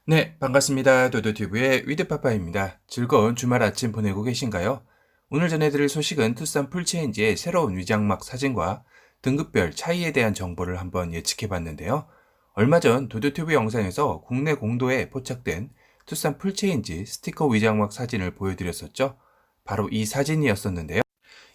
네, 반갑습니다. 도도튜브의 위드파파입니다. 즐거운 주말 아침 보내고 계신가요? 오늘 전해드릴 소식은 투싼 풀체인지의 새로운 위장막 사진과 등급별 차이에 대한 정보를 한번 예측해 봤는데요. 얼마 전 도도튜브 영상에서 국내 공도에 포착된 투싼 풀체인지 스티커 위장막 사진을 보여드렸었죠. 바로 이 사진이었었는데요.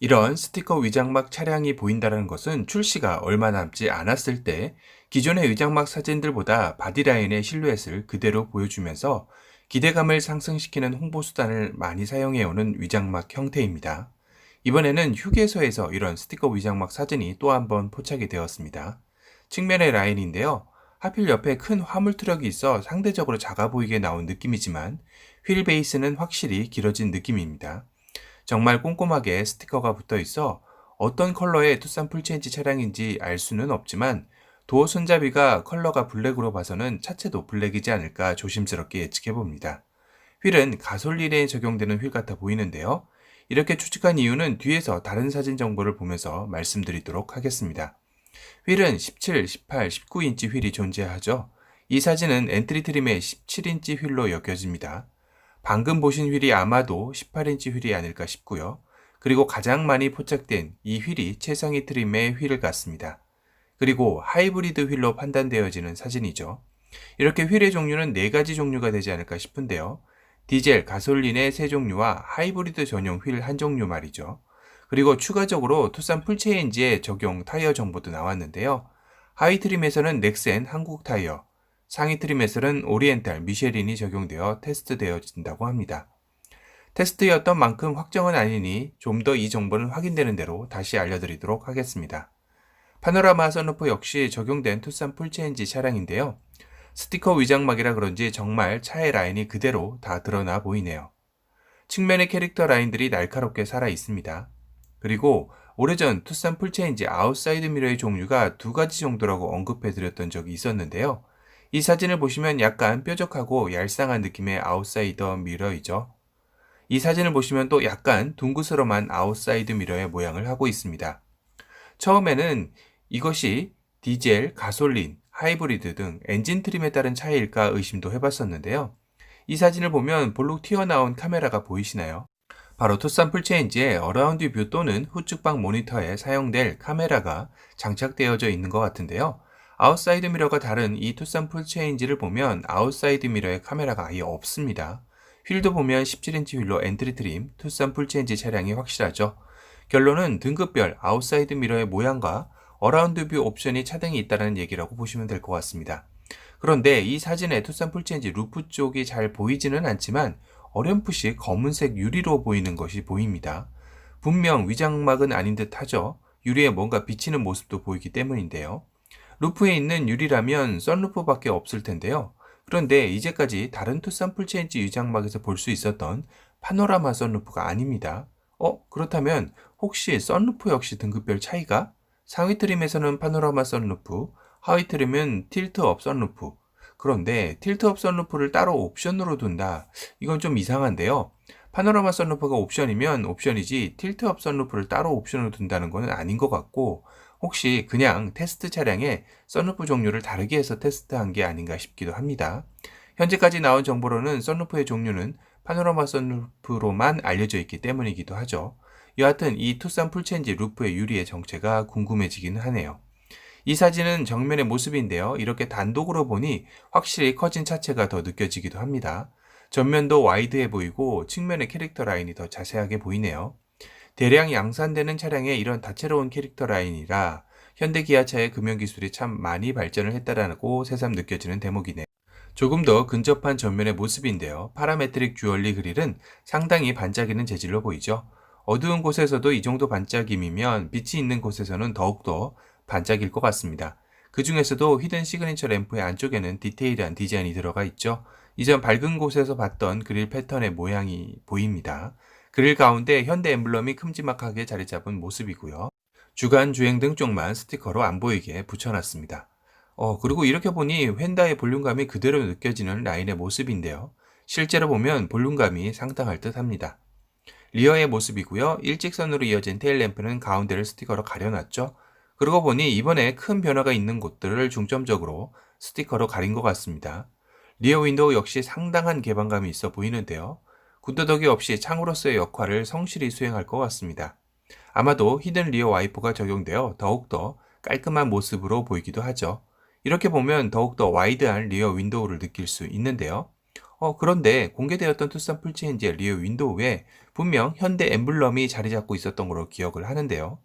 이런 스티커 위장막 차량이 보인다는 것은 출시가 얼마 남지 않았을 때 기존의 위장막 사진들보다 바디라인의 실루엣을 그대로 보여주면서 기대감을 상승시키는 홍보 수단을 많이 사용해오는 위장막 형태입니다. 이번에는 휴게소에서 이런 스티커 위장막 사진이 또 한 번 포착이 되었습니다. 측면의 라인인데요. 하필 옆에 큰 화물 트럭이 있어 상대적으로 작아 보이게 나온 느낌이지만 휠 베이스는 확실히 길어진 느낌입니다. 정말 꼼꼼하게 스티커가 붙어 있어 어떤 컬러의 투싼 풀체인지 차량인지 알 수는 없지만 도어 손잡이가 컬러가 블랙으로 봐서는 차체도 블랙이지 않을까 조심스럽게 예측해 봅니다. 휠은 가솔린에 적용되는 휠 같아 보이는데요. 이렇게 추측한 이유는 뒤에서 다른 사진 정보를 보면서 말씀드리도록 하겠습니다. 휠은 17, 18, 19인치 휠이 존재하죠. 이 사진은 엔트리 트림의 17인치 휠로 여겨집니다. 방금 보신 휠이 아마도 18인치 휠이 아닐까 싶고요. 그리고 가장 많이 포착된 이 휠이 최상위 트림의 휠 같습니다. 그리고 하이브리드 휠로 판단되어지는 사진이죠. 이렇게 휠의 종류는 4가지 종류가 되지 않을까 싶은데요. 디젤, 가솔린의 3종류와 하이브리드 전용 휠 1종류 말이죠. 그리고 추가적으로 투싼 풀체인지에 적용 타이어 정보도 나왔는데요. 하위 트림에서는 넥센 한국 타이어, 상위 트림에서는 오리엔탈 미쉐린이 적용되어 테스트되어진다고 합니다. 테스트였던 만큼 확정은 아니니 좀 더 이 정보는 확인되는 대로 다시 알려드리도록 하겠습니다. 파노라마 선루프 역시 적용된 투싼 풀체인지 차량인데요. 스티커 위장막이라 그런지 정말 차의 라인이 그대로 다 드러나 보이네요. 측면의 캐릭터 라인들이 날카롭게 살아 있습니다. 그리고 오래전 투싼 풀체인지 아웃사이드 미러의 종류가 2가지 정도라고 언급해드렸던 적이 있었는데요. 이 사진을 보시면 약간 뾰족하고 얄쌍한 느낌의 아웃사이더 미러이죠. 이 사진을 보시면 또 약간 둥그스름한 아웃사이드 미러의 모양을 하고 있습니다. 처음에는 이것이 디젤, 가솔린, 하이브리드 등 엔진 트림에 따른 차이일까 의심도 해봤었는데요. 이 사진을 보면 볼록 튀어나온 카메라가 보이시나요? 바로 투싼 풀체인지의 어라운드 뷰 또는 후측방 모니터에 사용될 카메라가 장착되어져 있는 것 같은데요. 아웃사이드 미러가 다른 이 투싼 풀체인지를 보면 아웃사이드 미러에 카메라가 아예 없습니다. 휠도 보면 17인치 휠로 엔트리 트림, 투싼 풀체인지 차량이 확실하죠. 결론은 등급별 아웃사이드 미러의 모양과 어라운드 뷰 옵션이 차등이 있다는 얘기라고 보시면 될 것 같습니다. 그런데 이 사진에 투싼 풀체인지 루프 쪽이 잘 보이지는 않지만 어렴풋이 검은색 유리로 보이는 것이 보입니다. 분명 위장막은 아닌 듯 하죠. 유리에 뭔가 비치는 모습도 보이기 때문인데요. 루프에 있는 유리라면 썬루프밖에 없을 텐데요. 그런데 이제까지 다른 투싼 풀체인지 위장막에서 볼 수 있었던 파노라마 썬루프가 아닙니다. 그렇다면 혹시 썬루프 역시 등급별 차이가? 상위 트림에서는 파노라마 썬루프, 하위 트림은 틸트업 썬루프. 그런데 틸트업 썬루프를 따로 옵션으로 둔다. 이건 좀 이상한데요. 파노라마 썬루프가 옵션이면 옵션이지 틸트업 썬루프를 따로 옵션으로 둔다는 것은 아닌 것 같고 혹시 그냥 테스트 차량에 썬루프 종류를 다르게 해서 테스트한 게 아닌가 싶기도 합니다. 현재까지 나온 정보로는 썬루프의 종류는 파노라마 썬루프로만 알려져 있기 때문이기도 하죠. 여하튼 이 투싼 풀체인지 루프의 유리의 정체가 궁금해지기는 하네요. 이 사진은 정면의 모습인데요. 이렇게 단독으로 보니 확실히 커진 차체가 더 느껴지기도 합니다. 전면도 와이드해 보이고 측면의 캐릭터 라인이 더 자세하게 보이네요. 대량 양산되는 차량에 이런 다채로운 캐릭터 라인이라 현대 기아차의 금형 기술이 참 많이 발전을 했다라고 새삼 느껴지는 대목이네요. 조금 더 근접한 전면의 모습인데요. 파라메트릭 주얼리 그릴은 상당히 반짝이는 재질로 보이죠. 어두운 곳에서도 이 정도 반짝임이면 빛이 있는 곳에서는 더욱더 반짝일 것 같습니다. 그 중에서도 히든 시그니처 램프의 안쪽에는 디테일한 디자인이 들어가 있죠. 이전 밝은 곳에서 봤던 그릴 패턴의 모양이 보입니다. 그릴 가운데 현대 엠블럼이 큼지막하게 자리 잡은 모습이고요. 주간 주행 등 쪽만 스티커로 안 보이게 붙여놨습니다. 그리고 이렇게 보니 휀다의 볼륨감이 그대로 느껴지는 라인의 모습인데요. 실제로 보면 볼륨감이 상당할 듯 합니다. 리어의 모습이고요. 일직선으로 이어진 테일램프는 가운데를 스티커로 가려놨죠. 그러고 보니 이번에 큰 변화가 있는 곳들을 중점적으로 스티커로 가린 것 같습니다. 리어 윈도우 역시 상당한 개방감이 있어 보이는데요. 군더더기 없이 창으로서의 역할을 성실히 수행할 것 같습니다. 아마도 히든 리어 와이퍼가 적용되어 더욱더 깔끔한 모습으로 보이기도 하죠. 이렇게 보면 더욱더 와이드한 리어 윈도우를 느낄 수 있는데요. 그런데 공개되었던 투싼 풀체인지의 리어 윈도우에 분명 현대 엠블럼이 자리 잡고 있었던 걸로 기억을 하는데요.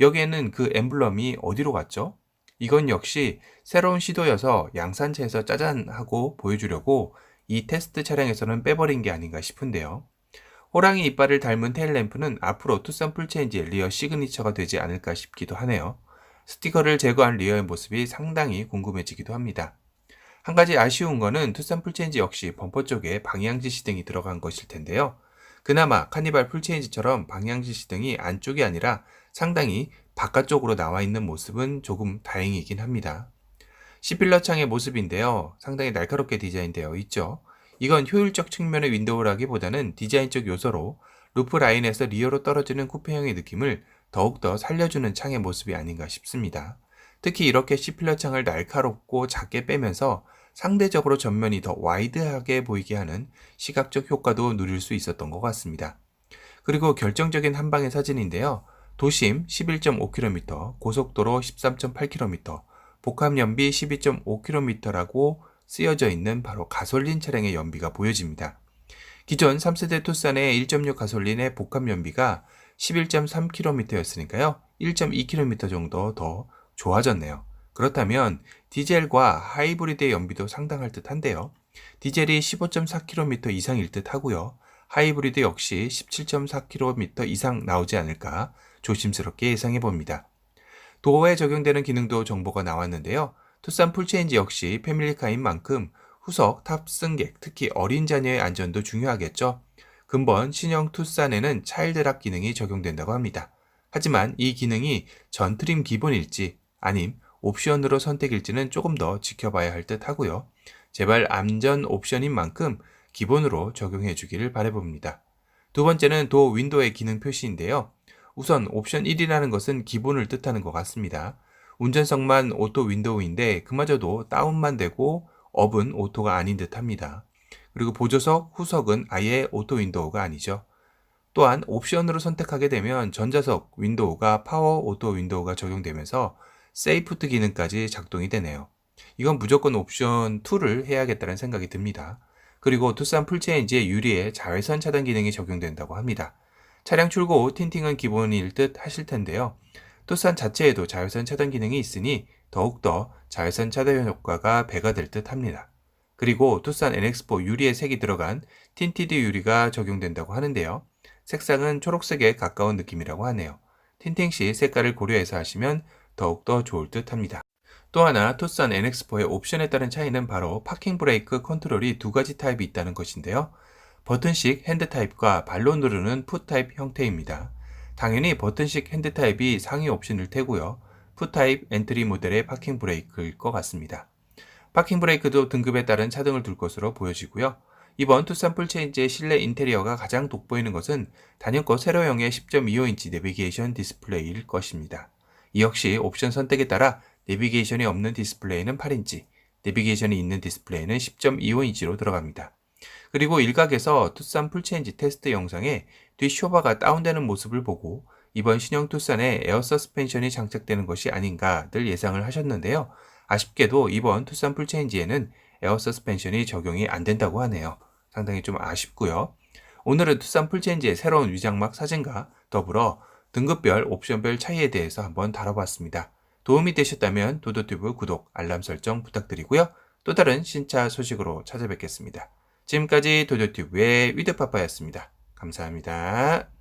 여기에는 그 엠블럼이 어디로 갔죠? 이건 역시 새로운 시도여서 양산차에서 짜잔 하고 보여주려고 이 테스트 차량에서는 빼버린 게 아닌가 싶은데요. 호랑이 이빨을 닮은 테일램프는 앞으로 투싼 풀체인지의 리어 시그니처가 되지 않을까 싶기도 하네요. 스티커를 제거한 리어의 모습이 상당히 궁금해지기도 합니다. 한 가지 아쉬운 거는 투싼 풀체인지 역시 범퍼 쪽에 방향지 시등이 들어간 것일 텐데요. 그나마 카니발 풀체인지처럼 방향지 시등이 안쪽이 아니라 상당히 바깥쪽으로 나와 있는 모습은 조금 다행이긴 합니다. C필러 창의 모습인데요. 상당히 날카롭게 디자인되어 있죠. 이건 효율적 측면의 윈도우라기보다는 디자인적 요소로 루프 라인에서 리어로 떨어지는 쿠페형의 느낌을 더욱더 살려주는 창의 모습이 아닌가 싶습니다. 특히 이렇게 C필러 창을 날카롭고 작게 빼면서 상대적으로 전면이 더 와이드하게 보이게 하는 시각적 효과도 누릴 수 있었던 것 같습니다. 그리고 결정적인 한방의 사진인데요. 도심 11.5km, 고속도로 13.8km, 복합연비 12.5km라고 쓰여져 있는 바로 가솔린 차량의 연비가 보여집니다. 기존 3세대 투싼의 1.6 가솔린의 복합연비가 11.3km였으니까요. 1.2km 정도 더 좋아졌네요. 그렇다면 디젤과 하이브리드의 연비도 상당할 듯 한데요. 디젤이 15.4km 이상일 듯 하고요. 하이브리드 역시 17.4km 이상 나오지 않을까 조심스럽게 예상해 봅니다. 도어에 적용되는 기능도 정보가 나왔는데요. 투싼 풀체인지 역시 패밀리카인 만큼 후석 탑승객, 특히 어린 자녀의 안전도 중요하겠죠. 근본 신형 투싼에는 차일드락 기능이 적용된다고 합니다. 하지만 이 기능이 전 트림 기본일지 아님 옵션으로 선택일지는 조금 더 지켜봐야 할 듯 하고요. 제발 안전 옵션인 만큼 기본으로 적용해 주기를 바라봅니다. 두 번째는 도어 윈도우의 기능 표시인데요. 우선 옵션 1이라는 것은 기본을 뜻하는 것 같습니다. 운전석만 오토 윈도우인데 그마저도 다운만 되고 업은 오토가 아닌 듯 합니다. 그리고 보조석, 후석은 아예 오토 윈도우가 아니죠. 또한 옵션으로 선택하게 되면 전자석 윈도우가 파워 오토 윈도우가 적용되면서 세이프트 기능까지 작동이 되네요. 이건 무조건 옵션 2를 해야겠다는 생각이 듭니다. 그리고 투싼 풀체인지의 유리에 자외선 차단 기능이 적용된다고 합니다. 차량 출고 후 틴팅은 기본일 듯 하실 텐데요. 투싼 자체에도 자외선 차단 기능이 있으니 더욱더 자외선 차단 효과가 배가 될 듯 합니다. 그리고 투싼 NX4 유리에 색이 들어간 틴티드 유리가 적용된다고 하는데요. 색상은 초록색에 가까운 느낌이라고 하네요. 틴팅 시 색깔을 고려해서 하시면 더욱더 좋을 듯 합니다. 또 하나 투싼 NX4의 옵션에 따른 차이는 바로 파킹 브레이크 컨트롤이 두 가지 타입이 있다는 것인데요. 버튼식 핸드 타입과 발로 누르는 풋 타입 형태입니다. 당연히 버튼식 핸드 타입이 상위 옵션일 테고요. 풋 타입 엔트리 모델의 파킹 브레이크일 것 같습니다. 파킹 브레이크도 등급에 따른 차등을 둘 것으로 보여지고요. 이번 투싼 풀체인지의 실내 인테리어가 가장 돋보이는 것은 단연코 세로형의 10.25인치 내비게이션 디스플레이일 것입니다. 이 역시 옵션 선택에 따라 내비게이션이 없는 디스플레이는 8인치, 내비게이션이 있는 디스플레이는 10.25인치로 들어갑니다. 그리고 일각에서 투싼 풀체인지 테스트 영상에 뒷 쇼바가 다운되는 모습을 보고 이번 신형 투싼에 에어 서스펜션이 장착되는 것이 아닌가들 예상을 하셨는데요. 아쉽게도 이번 투싼 풀체인지에는 에어 서스펜션이 적용이 안 된다고 하네요. 상당히 좀 아쉽고요. 오늘은 투싼 풀체인지의 새로운 위장막 사진과 더불어 등급별, 옵션별 차이에 대해서 한번 다뤄봤습니다. 도움이 되셨다면 도도튜브 구독, 알람 설정 부탁드리고요. 또 다른 신차 소식으로 찾아뵙겠습니다. 지금까지 도도튜브의 위드파파였습니다. 감사합니다.